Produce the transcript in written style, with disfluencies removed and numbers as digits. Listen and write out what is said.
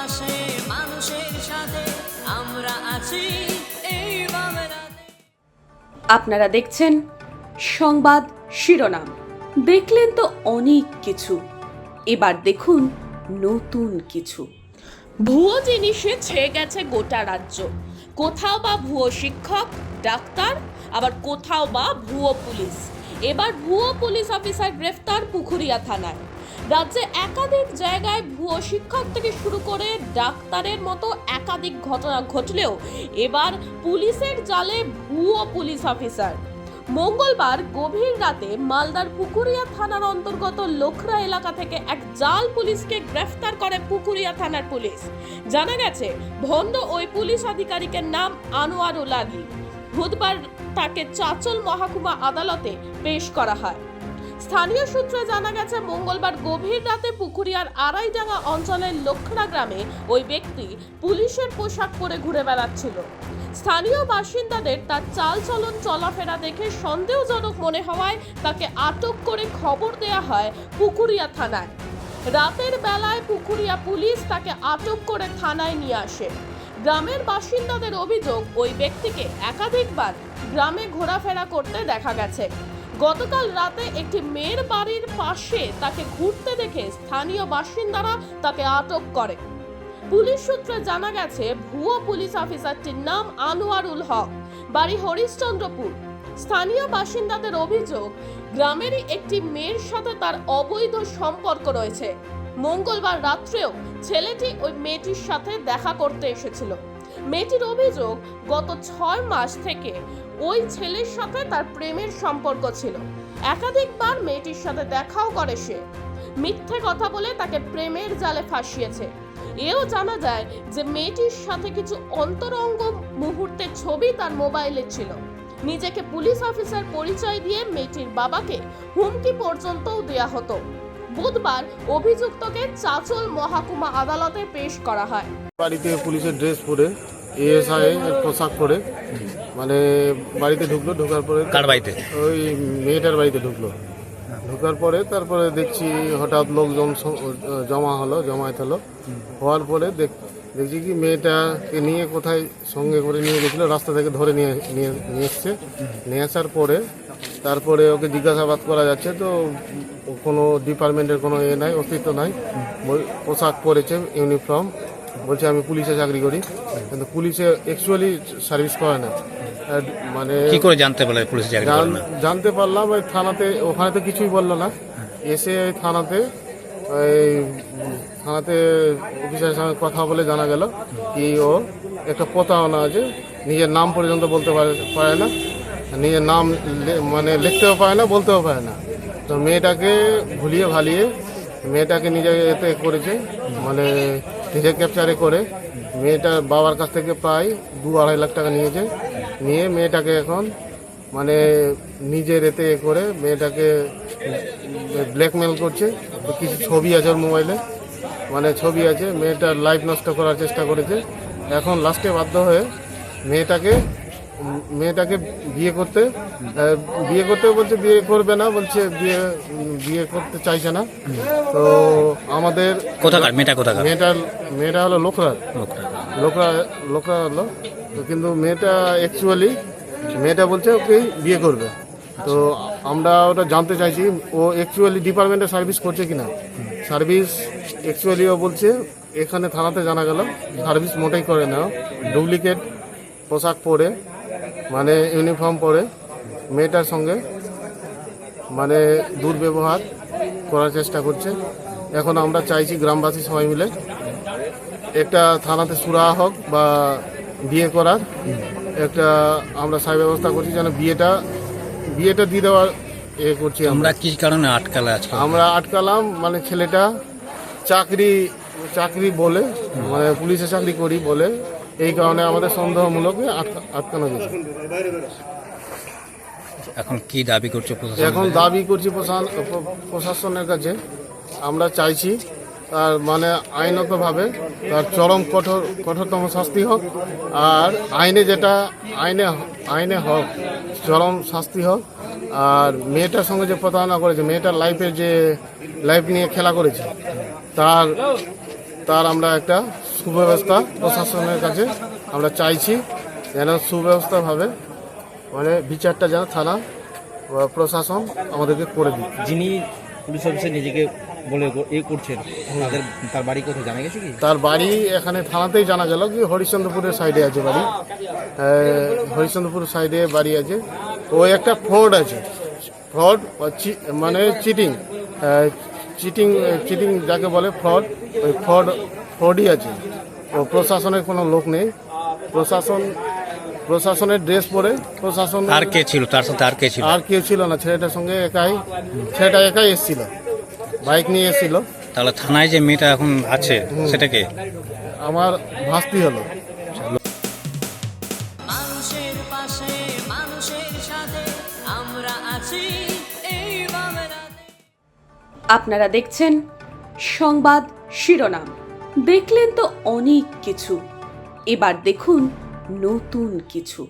পাশে মানুষের সাথে আমরা আছি এই বাংলাতে। আপনারা দেখছেন সংবাদ শিরোনাম। দেখলেন তো অনেক কিছু, এবার দেখুন নতুন কিছু। ভুয়ো জিনিসে ছেয়ে গেছে গোটা রাজ্য। কোথাও বা ভুয়ো শিক্ষক, ডাক্তার, আবার কোথাও বা ভুয়ো পুলিশ। এবার ভুয়ো পুলিশ অফিসার গ্রেফতার পুকুরিয়া থানায়। রাজ্যে একাধিক জায়গায় ভুয়ো শিক্ষক থেকে শুরু করে ডাক্তারের মতো একাধিক ঘটনা ঘটলেও এবার পুলিশের জালে ভুয়ো পুলিশ অফিসার। মঙ্গলবার গভীর রাতে মালদার পুকুরিয়া থানার অন্তর্গত লোখরা এলাকা থেকে এক জাল পুলিশকে গ্রেফতার করে পুকুরিয়া থানার পুলিশ। জানা গেছে, ভণ্ড ওই পুলিশ আধিকারিকের নাম আনোয়ারুল আলী। বুধবার তাকে চাচল মহকুমা আদালতে পেশ করা হয়। স্থানীয় সূত্রে জানা গেছে, মঙ্গলবার গভীর রাতে পুকুরিয়ার আড়াইডাঙ্গা অঞ্চলের লোখরা গ্রামে ওই ব্যক্তি পুলিশের পোশাক পরে ঘুরে বেড়াচ্ছিল। স্থানীয় বাসিন্দাদের তার চালচলন চলাফেরা দেখে সন্দেহজনক মনে হওয়ায় তাকে আটক করে খবর দেওয়া হয় পুকুরিয়া থানায়। রাতের বেলায় পুকুরিয়া পুলিশ তাকে আটক করে থানায় নিয়ে আসে। গ্রামের বাসিন্দাদের অভিযোগ, ওই ব্যক্তিকে একাধিকবার গ্রামে ঘোরাফেরা করতে দেখা গেছে। গতকাল রাতে একটি মেয়ের বাড়ির পাশে তাকে ঘুরতে দেখে স্থানীয় বাসিন্দারা তাকে আটক করে। পুলিশ সূত্রে জানা গেছে, ভুয়ো পুলিশ অফিসারটির নাম আনোয়ারুল হক, বাড়ি হরিশ্চন্দ্রপুর। স্থানীয় বাসিন্দাদের অভিযোগ, গ্রামেরই একটি মেয়ের সাথে তার অবৈধ সম্পর্ক রয়েছে। মঙ্গলবার রাত্রেও ছেলেটি ওই মেয়েটির সাথে দেখা করতে এসেছিল। মেয়েটির অভিযোগ, গত 6 মাস থেকে ওই ছেলের সাথে তার প্রেমের সম্পর্ক ছিল। একাধিকবার মেয়েটির সাথে দেখাও করে সে। মিথ্যে কথা বলে তাকে প্রেমের জালে ফাঁসিয়েছে। এও জানা যায় যে মেয়েটির সাথে কিছু অন্তরঙ্গ মুহূর্তের ছবি তার মোবাইলে ছিল। নিজেকে পুলিশ অফিসার পরিচয় দিয়ে মেয়েটির বাবাকে হুমকি পর্যন্তও দেয়া হতো। বুধবার অভিযুক্তকে চাচল মহকুমা আদালতে পেশ করা হয়। বাড়িতে পুলিশের ড্রেস পরে এএসআই পোশাক পরে মানে বাড়িতে ঢুকলো। ঢোকার পরে কার বাড়িতে? ওই মেয়েটার বাড়িতে ঢুকলো। ঢোকার পরে তারপরে দেখছি হঠাৎ লোকজন জমায়েত হলো। হওয়ার পরে দেখছি কি মেয়েটাকে নিয়ে কোথায় সঙ্গে করে নিয়ে গেছিলো, রাস্তা থেকে ধরে নিয়ে এসছে। নিয়ে আসার পরে তারপরে ওকে জিজ্ঞাসাবাদ করা যাচ্ছে, তো কোনো ডিপার্টমেন্টের কোনো নাই, অস্তিত্ব নাই। পোশাক পরেছে, ইউনিফর্ম, বলছে আমি পুলিশে চাকরি করি, কিন্তু পুলিশে অ্যাকচুয়ালি সার্ভিস করে না। মানে কি করে জানতে পারলে পুলিশে চাকরি করে না? জানতে পারলাম ওই থানাতে, ওখানে তো কিছুই বললো না। এসে ওই থানাতে অফিসারের সঙ্গে কথা বলে জানা গেল কি ও একটা প্রতারণা আছে, নিজের নাম পর্যন্ত বলতে পারে না, নিজের নাম মানে লিখতেও পারে না, বলতেও পারে না। তো মেয়েটাকে ভুলিয়ে ভালিয়ে মেয়েটাকে নিজে এতে করেছে, মানে নিজে ক্যাপচারে করে মেয়েটার বাবার কাছ থেকে প্রায় 2-2.5 লাখ টাকা নিয়ে মেয়েটাকে এখন মানে নিজের এতে করে মেয়েটাকে ব্ল্যাকমেল করছে। তো কিছু ছবি আছে ওর মোবাইলে, মানে ছবি আছে, মেয়েটার লাইফ নষ্ট করার চেষ্টা করেছে। এখন লাস্টে বাধ্য হয়ে মেয়েটাকে বিয়ে করতে বলছে, বিয়ে করবে না বলছে, বিয়ে করতে চাইছে না। তো আমাদের মেয়েটা হলো লোকরা হলো। তো কিন্তু মেয়েটা অ্যাকচুয়ালি বলছে ওকেই বিয়ে করবে। তো আমরা ওটা জানতে চাইছি ও অ্যাকচুয়ালি ডিপার্টমেন্টে সার্ভিস করছে কিনা। সার্ভিস অ্যাকচুয়ালি ও বলছে, এখানে থানাতে জানা গেল সার্ভিস মোটেই করে না। ডুপ্লিকেট পোশাক পরে, মানে ইউনিফর্ম পরে মেয়েটার সঙ্গে মানে দুর্ব্যবহার করার চেষ্টা করছে। এখন আমরা চাইছি গ্রামবাসী সবাই মিলে একটা থানাতে সুরাহা হোক বা বিয়ে করার একটা আমরা সাই ব্যবস্থা করছি, যেন বিয়েটা দিয়ে দেওয়ার করছি। আমরা কি কারণে আটকালে আজকে? আমরা আটকালাম মানে ছেলেটা চাকরি বলে, মানে পুলিশে চাকরি করি বলে, এই কারণে আমাদের সন্দেহমূলক আটকানো গেছে। এখন কি দাবি করছে? এখন দাবি করছি প্রশাসনের কাছে। আমরা চাইছি তার মানে আইনতভাবে তার চরম কঠোরতম শাস্তি হোক, আর আইনে হোক চরম শাস্তি হোক। আর মেয়েটার সঙ্গে যে প্রতারণা করেছে, মেয়েটার লাইফ নিয়ে খেলা করেছে, তার আমরা একটা সুব্যবস্থা প্রশাসনের কাছে আমরা চাইছি, যেন সুব্যবস্থাভাবে মানে বিচারটা যেন থানা বা প্রশাসন আমাদেরকে করে দিই। যিনি পুলিশ অফিসার নিজেকে বলে করছেন তার বাড়ি কোথায় জানা গেছে কি? তার বাড়ি এখানে থানাতেই জানা গেল কি হরিশ্চন্দ্রপুরের সাইডে আছে বাড়ি, হরিশ্চন্দ্রপুর সাইডে বাড়ি আছে। ও একটা ফ্রড আছে, ফ্রড মানে চিটিং, চিটিং যাকে বলে ফ্রড, ওই ফ্রডই আছে। ও প্রশাসনের কোনো লোক নেই, প্রশাসনের ড্রেস পরে প্রশাসন। আর কে ছিল তার সাথে? আর কে ছিল? আর কেউ ছিল না, ছেলেটার সঙ্গে ছেলেটা একাই এসেছিল, বাইক নিয়ে এসেছিল। তাহলে থানায় যে মেয়েটা এখন আছে সেটা কে? আমার ভাস্তি হলো। মানুষের পাশে মানুষের সাথে আমরা আছি এই বাংলাতে। আপনারা দেখছেন সংবাদ শিরোনাম। দেখলেন তো অনেক কিছু, এবার দেখুন নতুন কিছু।